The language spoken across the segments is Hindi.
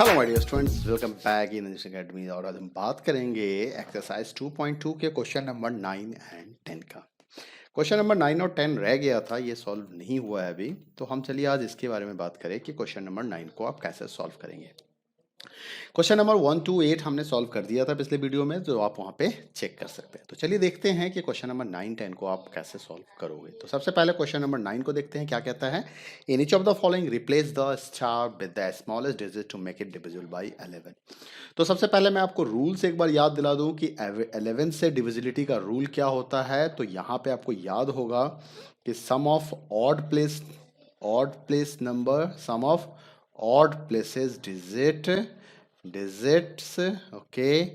Hello my dear students, welcome back in English academy. और आज हम बात करेंगे एक्सरसाइज 2.2 के क्वेश्चन नंबर 9 एंड 10 का। क्वेश्चन नंबर 9 और 10 रह गया था, ये सॉल्व नहीं हुआ है अभी, तो हम चलिए आज इसके बारे में बात करें कि क्वेश्चन नंबर 9 को आप कैसे सॉल्व करेंगे। क्वेश्चन नंबर 1 to 8 हमने सॉल्व कर दिया था पिछले वीडियो में, जो आप वहाँ पे चेक कर सकते हैं। तो चलिए देखते हैं कि क्वेश्चन नंबर 9 10 को आप कैसे सॉल्व करोगे। तो सबसे पहले क्वेश्चन नंबर 9 को देखते हैं क्या कहता है। In each of the following replace the star with the smallest digit to make it divisible by 11। तो सबसे पहले मैं आपको रूल्स एक बार याद दिला दूं कि 11 से डिविजिबिलिटी का रूल क्या होता है। तो यहाँ पे आपको याद होगा कि sum of odd place number, sum of odd places digits, okay,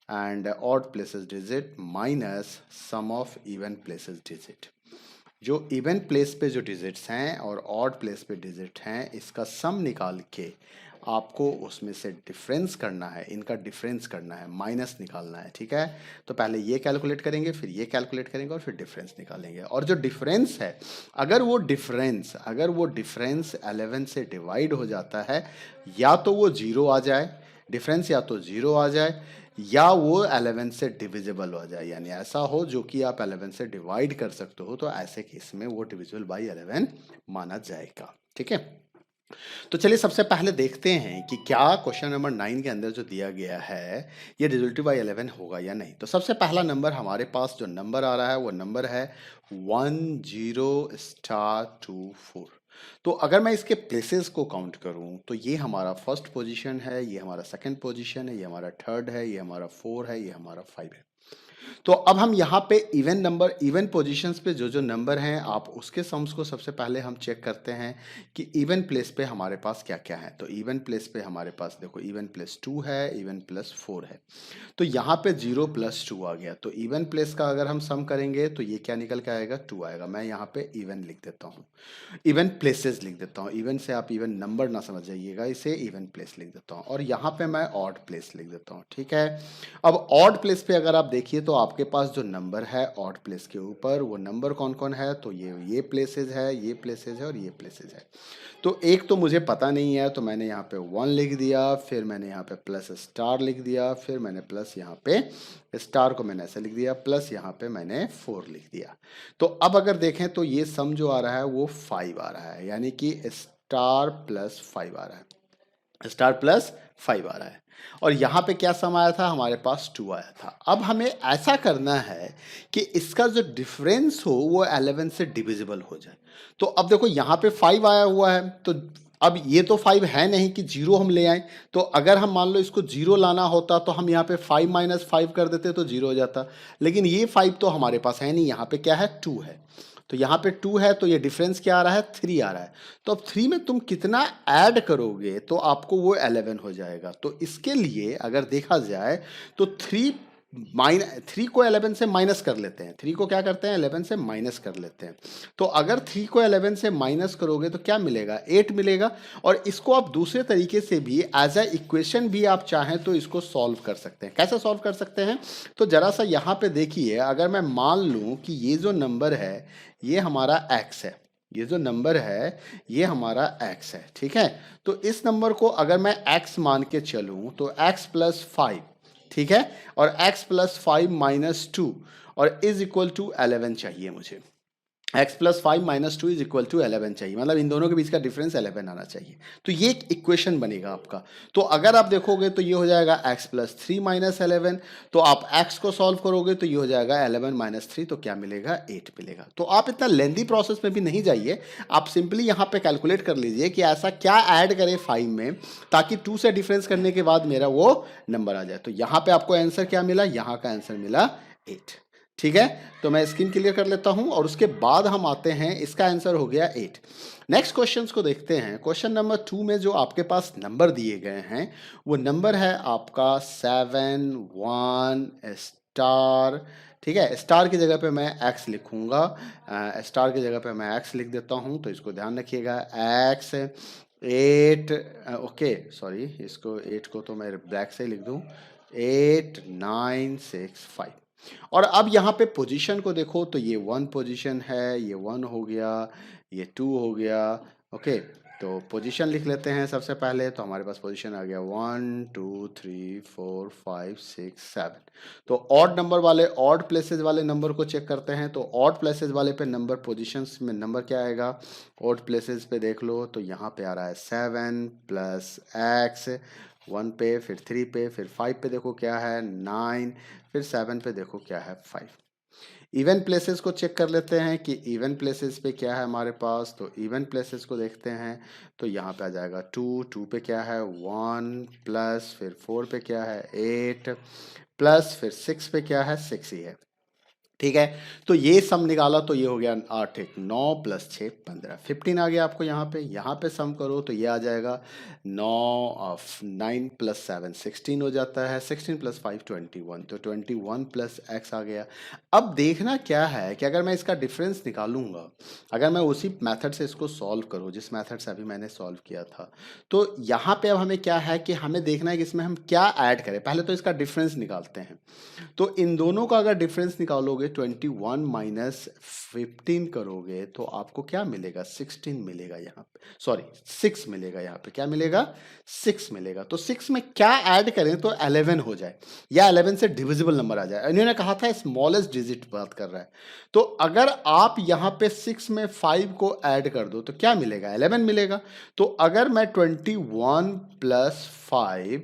and odd places digit minus sum of even places digit। जो इवन प्लेस पे जो डिजिट्स हैं और ऑड प्लेस पे डिजिट हैं, इसका सम निकाल के आपको उसमें से डिफरेंस करना है, इनका डिफरेंस करना है, माइनस निकालना है। ठीक है, तो पहले ये कैलकुलेट करेंगे, फिर ये कैलकुलेट करेंगे और फिर डिफरेंस निकालेंगे। और जो डिफरेंस है, अगर वो डिफरेंस 11 से डिवाइड हो जाता है, या तो वो जीरो आ जाए, डिफरेंस या तो जीरो आ जाए, या वो 11 से डिविजिबल हो जाए, यानी ऐसा हो जो कि आप 11 से डिवाइड कर सकते हो, तो ऐसे केस में वो डिविजिबल बाय 11 माना जाएगा। ठीक है, तो चलिए सबसे पहले देखते हैं कि क्या क्वेश्चन नंबर 9 के अंदर जो दिया गया है ये डिविजिबल बाय 11 होगा या नहीं। तो सबसे पहला नंबर हमारे पास जो नंबर आ रहा है वो नंबर है 10*24। तो अगर मैं इसके प्लेसेस को काउंट करूं तो ये हमारा फर्स्ट पोजीशन है, ये हमारा सेकंड पोजीशन है, ये हमारा थर्ड है, ये हमारा 4 है, ये हमारा 5 है। तो अब हम यहाँ पे इवन पोजीशंस पे जो जो नंबर हैं, आप उसके सम्स को सबसे पहले हम चेक करते हैं कि इवन प्लेस पे हमारे पास क्या क्या है। तो इवन प्लेस पे हमारे पास देखो इवन प्लस 2 है, इवन प्लस 4 है। तो यहाँ पे 0 + 2 आ गया। तो इवन प्लेस का अगर हम सम करेंगे तो ये क्या निकल के आएगा, 2 आएगा। मैं यहाँ पे इवन लिख देता हूँ, इवन प्लेसेस लिख देता हूँ। इवन से आप इवन नंबर ना समझ जाइएगा, इसे इवन प्लेस लिख देता हूँ। और यहाँ पे मैं ऑड प्लेस लिख देता हूँ। ठीक है, अब ऑड प्लेस पे अगर आप देखिए तो आपके पास जो नंबर है ऑड प्लेस के ऊपर, वो नंबर कौन कौन है, तो ये प्लेसेस है, ये प्लेसेस है और ये प्लेसेस है। तो एक तो मुझे पता नहीं है, तो मैंने यहाँ पे 1 लिख दिया, फिर मैंने यहाँ पे प्लस स्टार लिख दिया, फिर मैंने प्लस यहाँ पे स्टार को मैंने ऐसे लिख दिया, प्लस यहाँ पे मैंने 4 लिख दिया। तो अब अगर देखें तो ये सम जो आ रहा है वो 5 आ रहा है, यानी कि स्टार प्लस 5 आ रहा है, स्टार प्लस 5 आ रहा है। और यहाँ पे क्या सम आया था, हमारे पास 2 आया था। अब हमें ऐसा करना है कि इसका जो डिफरेंस हो वो 11 से डिविजिबल हो जाए। तो अब देखो यहाँ पे 5 आया हुआ है, तो अब ये तो 5 है नहीं कि 0 हम ले आए। तो अगर हम मान लो इसको 0 लाना होता तो हम यहाँ पे 5 - 5 कर देते तो 0 हो जाता। लेकिन ये 5 तो हमारे पास है नहीं, यहाँ पे क्या है, 2 है। तो यहाँ पे 2 है, तो ये डिफरेंस क्या आ रहा है, 3 आ रहा है। तो अब 3 में तुम कितना ऐड करोगे तो आपको वो 11 हो जाएगा। तो इसके लिए अगर देखा जाए तो 3 को 11 से माइनस कर लेते हैं। 3 को क्या करते हैं, 11 से माइनस कर लेते हैं। तो अगर 3 को 11 से माइनस करोगे तो क्या मिलेगा, 8 मिलेगा। और इसको आप दूसरे तरीके से भी एज ए इक्वेशन भी आप चाहें तो इसको सॉल्व कर सकते हैं। कैसे सॉल्व कर सकते हैं, तो जरा सा यहाँ पे देखिए, अगर मैं मान लूँ कि ये जो नंबर है ये हमारा x है, ये जो नंबर है ये हमारा x है। ठीक है, तो इस नंबर को अगर मैं x मान के चलूं तो x + 5, ठीक है, और x + 5 - 2 और इज इक्वल टू 11 चाहिए मुझे। x + 5 - 2 इज इक्वल टू 11 चाहिए, मतलब इन दोनों के बीच का डिफरेंस 11 आना चाहिए। तो ये एक इक्वेशन बनेगा आपका। तो अगर आप देखोगे तो ये हो जाएगा x + 3 - 11। तो आप x को सॉल्व करोगे तो ये हो जाएगा 11 - 3, तो क्या मिलेगा, 8 मिलेगा। तो आप इतना लेंदी प्रोसेस में भी नहीं जाइए, आप सिंपली यहाँ पे कैलकुलेट कर लीजिए कि ऐसा क्या ऐड करें 5 में ताकि 2 से डिफरेंस करने के बाद मेरा वो नंबर आ जाए। तो यहाँ पे आपको आंसर क्या मिला, यहाँ का आंसर मिला 8। ठीक है, तो मैं स्क्रीन क्लियर कर लेता हूं और उसके बाद हम आते हैं, इसका आंसर हो गया 8। नेक्स्ट क्वेश्चंस को देखते हैं। क्वेश्चन नंबर 2 में जो आपके पास नंबर दिए गए हैं वो नंबर है आपका 7 1 स्टार। ठीक है, स्टार की जगह पे मैं x लिखूंगा, स्टार की जगह पे मैं x लिख देता हूं, तो इसको ध्यान रखिएगा, x 8, ओके सॉरी, इसको 8 को तो मैं ब्लैक से ही लिख दूं, 8 9 6 5। और अब यहाँ पे पोजीशन को देखो तो ये 1 पोजीशन है, ये 1 हो गया, ये 2 हो गया, ओके, तो पोजीशन लिख लेते हैं सबसे पहले। तो हमारे पास पोजीशन आ गया 1 2 3 4 5 6 7। तो ऑड नंबर वाले, ऑड प्लेसेस वाले नंबर को चेक करते हैं। तो ऑड प्लेसेस वाले पे नंबर, पोजीशंस में नंबर क्या आएगा, ऑड प्लेसेस पे देख लो तो यहाँ पे आ रहा है 7 प्लस एक्स, 1 पे, फिर 3 पे, फिर 5 पे देखो क्या है 9, फिर 7 पे देखो क्या है 5। इवन प्लेसेस को चेक कर लेते हैं कि इवन प्लेसेस पे क्या है हमारे पास। तो इवन प्लेसेस को देखते हैं तो यहाँ पे आ जाएगा 2, 2 पे क्या है 1, प्लस फिर 4 पे क्या है 8, प्लस फिर 6 पे क्या है 6 ही है। ठीक है, तो ये सम निकाला तो ये हो गया 8 1 9 प्लस 6 15, 15 आ गया आपको यहाँ पे सम करो तो ये आ जाएगा 9 ऑफ 9 प्लस 7 16 हो जाता है, 16 प्लस 5 21, तो 21 प्लस एक्स आ गया। अब देखना क्या है कि अगर मैं इसका डिफरेंस निकालूंगा, अगर मैं उसी मेथड से इसको सॉल्व करूँ जिस मेथड से अभी मैंने सॉल्व किया था, तो यहाँ पे अब हमें क्या है कि हमें देखना है कि इसमें हम क्या ऐड करें। पहले तो इसका डिफरेंस निकालते हैं। तो इन दोनों का अगर डिफरेंस निकालोगे 21 माइनस 15 करोगे तो आपको क्या मिलेगा 16 मिलेगा यहाँ पे, सॉरी 6 मिलेगा यहाँ पे। क्या मिलेगा 6 मिलेगा। तो 6 में क्या ऐड करें तो 11 हो जाए या 11 से डिविजिबल नंबर आ जाए। इन्होंने कहा था स्मॉलेस्ट डिजिट बात कर रहा है। तो अगर आप यहाँ पे 6 में 5 को ऐड कर दो तो क्या मिलेगा 11 मिलेगा। तो अगर मैं 21 प्लस 5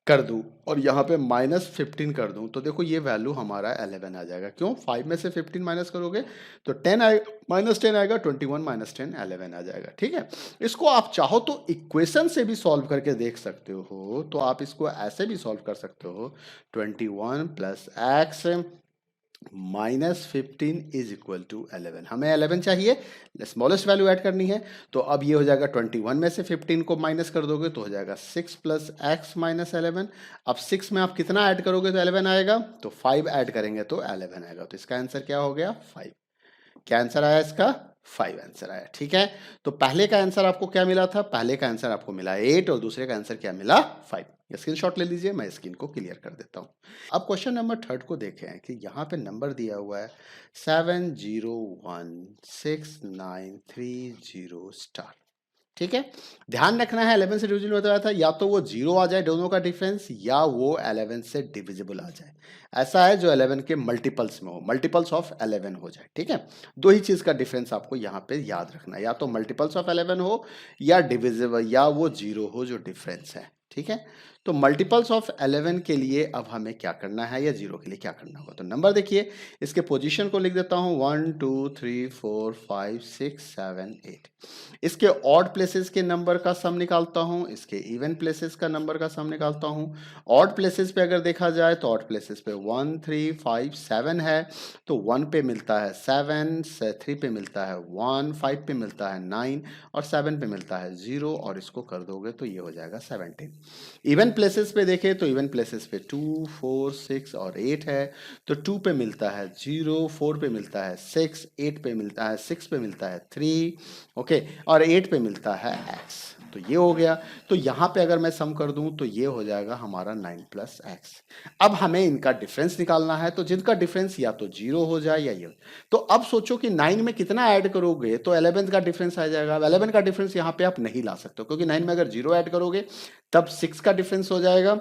कर दूं और यहाँ पे माइनस 15 कर दूं तो देखो ये वैल्यू हमारा 11 आ जाएगा। क्यों, 5 में से 15 माइनस करोगे तो 10 आएगा, माइनस 10 आएगा, 21 माइनस 10 11 आ जाएगा। ठीक है, इसको आप चाहो तो इक्वेशन से भी सॉल्व करके देख सकते हो। तो आप इसको ऐसे भी सॉल्व कर सकते हो 21 plus X minus 15 is equal to 11। हमें 11 चाहिए, स्मॉलेस्ट वैल्यू ऐड करनी है। तो अब ये हो जाएगा 21 में से 15 को माइनस कर दोगे तो हो जाएगा 6 प्लस एक्स माइनस 11। अब 6 में आप कितना ऐड करोगे तो 11 आएगा, तो 5 ऐड करेंगे तो 11 आएगा। तो इसका आंसर क्या हो गया 5। क्या आंसर आया इसका 5 आंसर आया। ठीक है, तो पहले का आंसर आपको क्या मिला था, पहले का आंसर आपको मिला 8 और दूसरे का आंसर क्या मिला 5। स्क्रीनशॉट ले लीजिए, मैं स्क्रीन को क्लियर कर देता हूं। अब क्वेश्चन नंबर 3 को देखें कि यहाँ पे नंबर दिया हुआ है 7016930 स्टार। ठीक है, ध्यान रखना है 11 से डिविजिबल बताया था, या तो वो 0 आ जाए दोनों का डिफरेंस, या वो 11 से डिविजिबल आ जाए। ऐसा है जो 11 के मल्टीपल्स में हो, मल्टीपल्स ऑफ 11 हो जाए। ठीक है, दो ही चीज का डिफरेंस आपको यहाँ पे याद रखना है, या तो मल्टीपल्स ऑफ 11 हो या डिविजिबल, या वो 0 हो जो डिफरेंस है। ठीक है, तो मल्टीपल्स ऑफ 11 के लिए अब हमें क्या करना है या 0 के लिए क्या करना होगा। तो नंबर देखिए, इसके पोजीशन को लिख देता हूं 1 2 3 4 5 6 7 8। इसके ऑड प्लेसेस के नंबर का सम निकालता हूं, इसके इवन प्लेसेस का नंबर का सम निकालता हूं। ऑड प्लेसेस पे अगर देखा जाए तो ऑड प्लेसेस पे 1 3 5 7 है, तो 1 पे मिलता है 7, 3 पे मिलता है 1, 5 पे मिलता है 9 और 7 पे मिलता है 0, और इसको कर दोगे तो ये हो जाएगा 17। इवन प्लेसेस पे देखें तो इवन प्लेसेस पे 2 4 6 और 8 है, तो 2 पे मिलता है 0, 4 पे मिलता है 6, 8 पे मिलता है 6 पे मिलता है 3, ओके, और 8 पे मिलता है x। तो ये हो गया। तो यहाँ पे अगर मैं सम कर दूं तो ये हो जाएगा हमारा 9 प्लस एक्स। अब हमें इनका डिफरेंस निकालना है, तो जिनका डिफरेंस या तो 0 हो जाए या ये। तो अब सोचो कि 9 में कितना ऐड करोगे तो 11 का डिफरेंस आ जाएगा। 11 का डिफरेंस यहाँ पे आप नहीं ला सकते क्योंकि 9 में अगर 0 ऐड करोगे तब 6 का डिफरेंस हो जाएगा,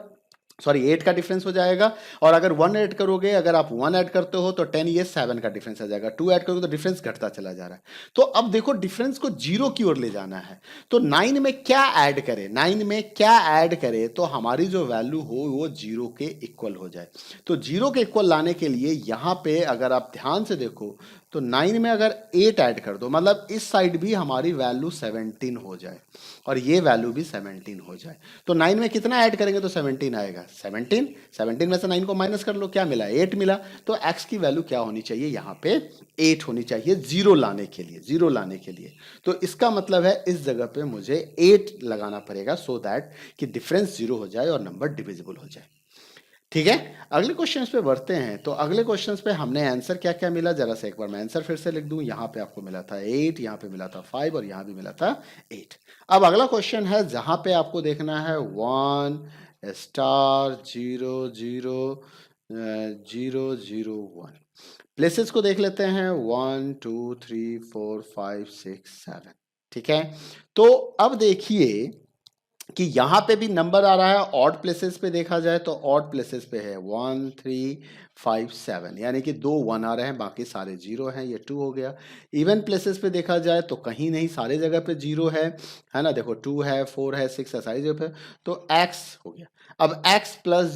सॉरी 8 का डिफरेंस हो जाएगा। और अगर 1 ऐड करोगे, अगर आप 1 ऐड करते हो तो 10, ये 7 का डिफरेंस आ जाएगा। 2 ऐड करोगे तो डिफरेंस घटता चला जा रहा है। तो अब देखो डिफरेंस को 0 की ओर ले जाना है, तो 9 में क्या ऐड करें, 9 में क्या ऐड करें तो हमारी जो वैल्यू हो वो 0 के इक्वल हो जाए। तो 0 के इक्वल लाने के लिए यहाँ पे अगर आप ध्यान से देखो तो 9 में अगर 8 ऐड कर दो, मतलब इस साइड भी हमारी वैल्यू 17 हो जाए और ये वैल्यू भी 17 हो जाए। तो 9 में कितना ऐड करेंगे तो 17 आएगा, 17, 17 में से 9 को माइनस कर लो, क्या मिला 8 मिला। तो x की वैल्यू क्या होनी चाहिए यहाँ पे 8 होनी चाहिए 0 लाने के लिए, 0 लाने के लिए। तो इसका मतलब है इस जगह पे मुझे 8 लगाना पड़ेगा सो दैट कि डिफरेंस 0 हो जाए और नंबर डिविजिबल हो जाए। ठीक है, अगले क्वेश्चन पे बढ़ते हैं। तो अगले क्वेश्चन पे हमने आंसर क्या क्या मिला, जरा से एक बार मैं आंसर फिर से लिख दूं। यहाँ पे आपको मिला था 8, यहाँ पे मिला था 5 और यहाँ भी मिला था 8। अब अगला क्वेश्चन है जहाँ पे आपको देखना है 1 स्टार 0 0 0 0 1। प्लेसेस को देख लेते हैं 1 2 3 4 5 6 7। ठीक है। तो अब देखिए कि यहां पे भी नंबर आ रहा है, ऑड प्लेसेस पे देखा जाए तो ऑड प्लेसेस पे है 1 3 5 7, यानी कि 2 1 आ रहे हैं, बाकी सारे 0 हैं, ये 2 हो गया। इवन प्लेसेस पे देखा जाए तो कहीं नहीं, सारे जगह पे 0 है ना, देखो 2 है 4 है 6 है, सारी जगह पे, तो x हो गया। अब x प्लस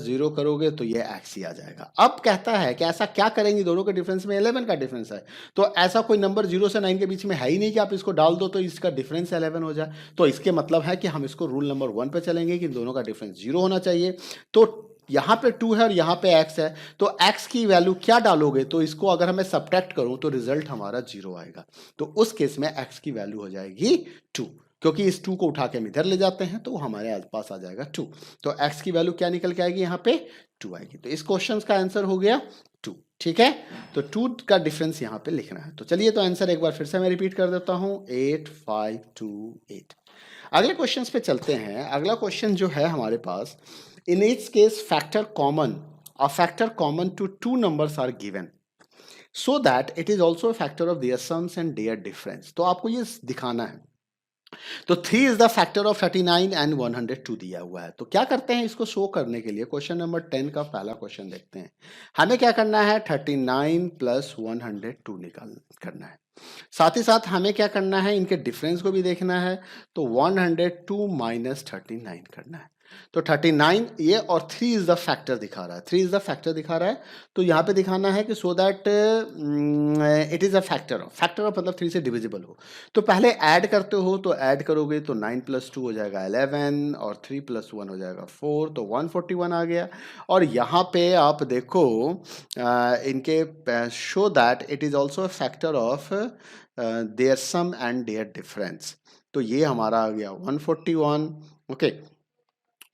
जीरो करोगे तो ये x ही आ जाएगा। अब कहता है कि ऐसा क्या करेंगे, दोनों के डिफरेंस में 11 का डिफरेंस है, तो ऐसा कोई नंबर 0 से 9 के बीच में है ही नहीं कि आप इसको डाल दो तो इसका डिफरेंस 11 हो जाए। तो इसके मतलब है कि हम इसको रूल नंबर 1 पे चलेंगे कि दोनों का डिफरेंस 0 होना चाहिए। तो यहाँ पे 2 है और यहाँ पे x है, तो x की वैल्यू क्या डालोगे, तो इसको अगर मैं सब्ट्रैक्ट करूं तो रिजल्ट हमारा 0 आएगा। तो उस केस में x की वैल्यू हो जाएगी 2, क्योंकि इस 2 को उठा के हम इधर ले जाते हैं तो हमारे पास आ जाएगा 2। तो x की वैल्यू क्या निकल के आएगी, यहाँ पे 2 आएगी। तो इस क्वेश्चन का आंसर हो गया 2। ठीक है, तो 2 का डिफरेंस यहाँ पे लिखना है। तो चलिए, तो आंसर एक बार फिर से मैं रिपीट कर देता हूँ, 8 5 2 8। अगले क्वेश्चन पे चलते हैं। अगला क्वेश्चन जो है हमारे पास, in each case factor common to 2 numbers are given so that it is also factor of their sums and their difference. तो आपको ये दिखाना है। तो 3 is the factor of 39 and 102 दिया हुआ है। तो क्या करते हैं, इसको शो करने के लिए क्वेश्चन नंबर 10 का पहला क्वेश्चन देखते हैं। हमें क्या करना है, 39 प्लस 102 करना है। साथ ही साथ हमें क्या करना है, इनके डिफरेंस को भी देखना है। तो 102 माइनस 39 करना है। तो 39 ये और 3 इज द फैक्टर दिखा रहा है, 3 इज द फैक्टर दिखा रहा है। तो यहाँ पे दिखाना है कि सो that it is a factor of मतलब 3 से डिविजिबल हो। तो पहले ऐड करते हो, तो ऐड करोगे तो 9 प्लस 2 हो जाएगा 11 और 3 प्लस 1 हो जाएगा 4, तो 141 आ गया। और यहाँ पे आप देखो इनके show that it is also factor of their sum and their difference. तो ये हमारा आ गया 141। ओके,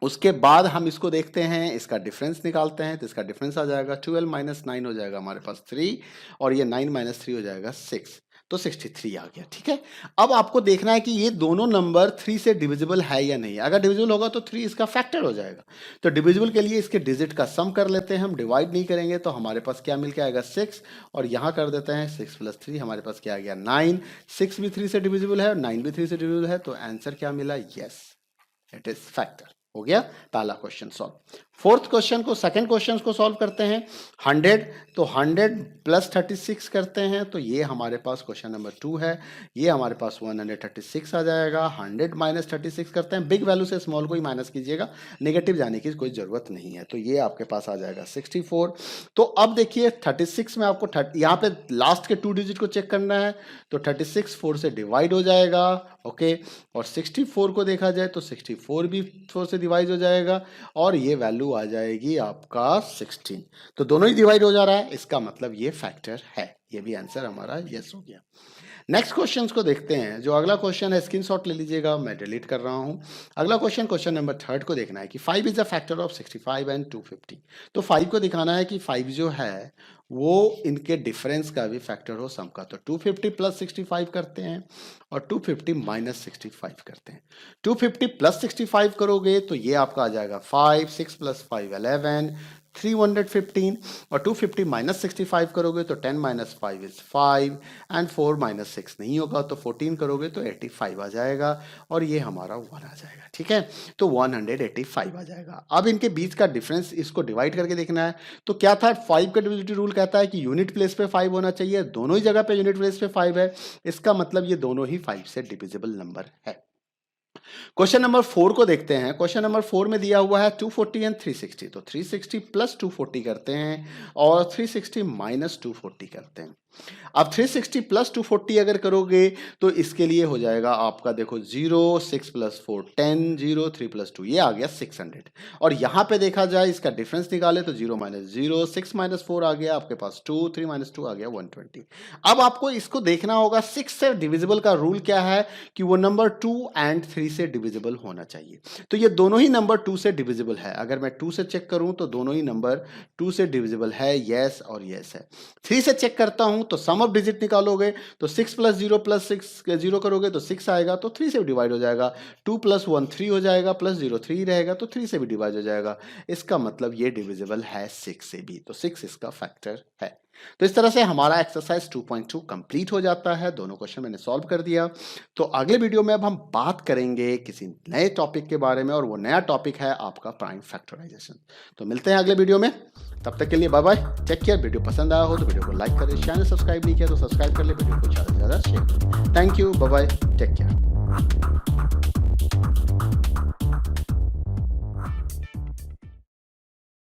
उसके बाद हम इसको देखते हैं, इसका डिफरेंस निकालते हैं। तो इसका डिफरेंस आ जाएगा 12 माइनस 9 हो जाएगा हमारे पास 3, और ये 9 माइनस 3 हो जाएगा 6, तो 63 आ गया। ठीक है, अब आपको देखना है कि ये दोनों नंबर 3 से डिविजिबल है या नहीं। अगर डिविजिबल होगा तो 3 इसका फैक्टर हो जाएगा। तो डिविजिबल के लिए इसके डिजिट का सम कर लेते हैं हम, डिवाइड नहीं करेंगे। तो हमारे पास क्या मिल के आएगा 6, और यहाँ कर देते हैं 6 प्लस 3, हमारे पास क्या आ गया 9। 6 भी 3 से डिविजिबल है और 9 भी 3 से डिविजिबल है, तो आंसर क्या मिला, यस इट इज फैक्टर। हो गया पहला क्वेश्चन सॉल्व। फोर्थ क्वेश्चन को, सेकंड क्वेश्चन को सॉल्व करते हैं। 100, तो 100 प्लस 36 करते हैं, तो ये हमारे पास क्वेश्चन नंबर 2 है। ये हमारे पास 136 आ जाएगा। 100 माइनस 36 करते हैं, बिग वैल्यू से स्मॉल को ही माइनस कीजिएगा, नेगेटिव जाने की कोई जरूरत नहीं है। तो ये आपके पास आ जाएगा 64। तो अब देखिए 36 में आपको यहाँ पे लास्ट के 2 डिजिट को चेक करना है। तो 36 4 से डिवाइड हो जाएगा। ओके, और 64 को देखा जाए तो 64 भी 4 से डिवाइड हो जाएगा, और ये वैल्यू आ जाएगी आपका 16। तो दोनों ही डिवाइड हो जा रहा है, इसका मतलब ये फैक्टर है। ये भी आंसर हमारा यस हो गया। नेक्स्ट क्वेश्चन को देखते हैं। जो अगला क्वेश्चन है, स्क्रीनशॉट ले लीजिएगा, मैं डिलीट कर रहा हूं। अगला क्वेश्चन, क्वेश्चन नंबर 3 को देखना है कि 5 is a factor of 65 and 250। तो 5 को दिखाना है कि 5 जो है वो इनके डिफरेंस का भी फैक्टर हो, सम का। तो 250 प्लस 65 करते हैं और 250 माइनस 65 करते हैं। 250 प्लस 65 करोगे तो ये आपका आ जाएगा 5, 6 प्लस 5 11, 315, और 250 माइनस 65 करोगे तो 10 माइनस 5 इज 5, एंड 4 माइनस 6 नहीं होगा, तो 14 करोगे तो 85 आ जाएगा, और ये हमारा 1 आ जाएगा। ठीक है, तो 185 आ जाएगा। अब इनके बीच का डिफरेंस, इसको डिवाइड करके देखना है। तो क्या था, 5 का डिविजिबिलिटी रूल कहता है कि यूनिट प्लेस पे 5 होना चाहिए, दोनों ही जगह पे यूनिट प्लेस पे 5 है, इसका मतलब ये दोनों ही 5 से डिविजिबल नंबर है। क्वेश्चन नंबर 4 को देखते हैं। क्वेश्चन नंबर 4 में दिया हुआ है 240 एंड 360। तो 360 प्लस 240 करते हैं और 360 माइनस 240 करते हैं। अब 360 प्लस 240 अगर करोगे तो इसके लिए हो जाएगा आपका, देखो 0, 6 प्लस 4 10, 0 3 प्लस 2, ये आ गया 600। और यहां पे देखा जाए इसका डिफरेंस निकाले तो 0 माइनस 0, 6 माइनस 4 आ गया आपके पास 2, 3 माइनस 2 आ गया 120। अब आपको इसको देखना होगा 6 से डिविजिबल का रूल क्या है कि वो नंबर 2 एंड 3 से डिविजिबल होना चाहिए। तो ये दोनों ही नंबर 2 से डिविजिबल है। अगर मैं 2 से चेक करूं तो दोनों ही नंबर 2 से डिविजिबल है, यस और यस है। 3 से चेक करता हूं तो सम ऑफ डिजिट निकालोगे तो 6 प्लस 6 0 करोगे तो 6 आएगा, तो 3 से डिवाइड हो जाएगा। 2 + 1 3 हो जाएगा, प्लस 0 3 रहेगा, तो 3 से भी डिवाइड हो जाएगा। इसका मतलब ये डिविजिबल है 6 से भी, तो 6 इसका फैक्टर है। तो इस तरह से हमारा एक्सरसाइज 2.2 कंप्लीट हो जाता है। दोनों क्वेश्चन मैंने सॉल्व कर दिया। तो अगले वीडियो में अब हम बात करेंगे किसी नए टॉपिक के बारे में, और वो नया टॉपिक है आपका प्राइम फैक्टराइजेशन। तो मिलते हैं अगले वीडियो में, तब तक के लिए bye bye, take care. Video पसंद आया हो तो वीडियो को लाइक करें, चैनल सब्सक्राइब नहीं किया तो सब्सक्राइब कर ले, वीडियो को ज़्यादा से ज़्यादा शेयर करें। Thank you, bye bye, take care.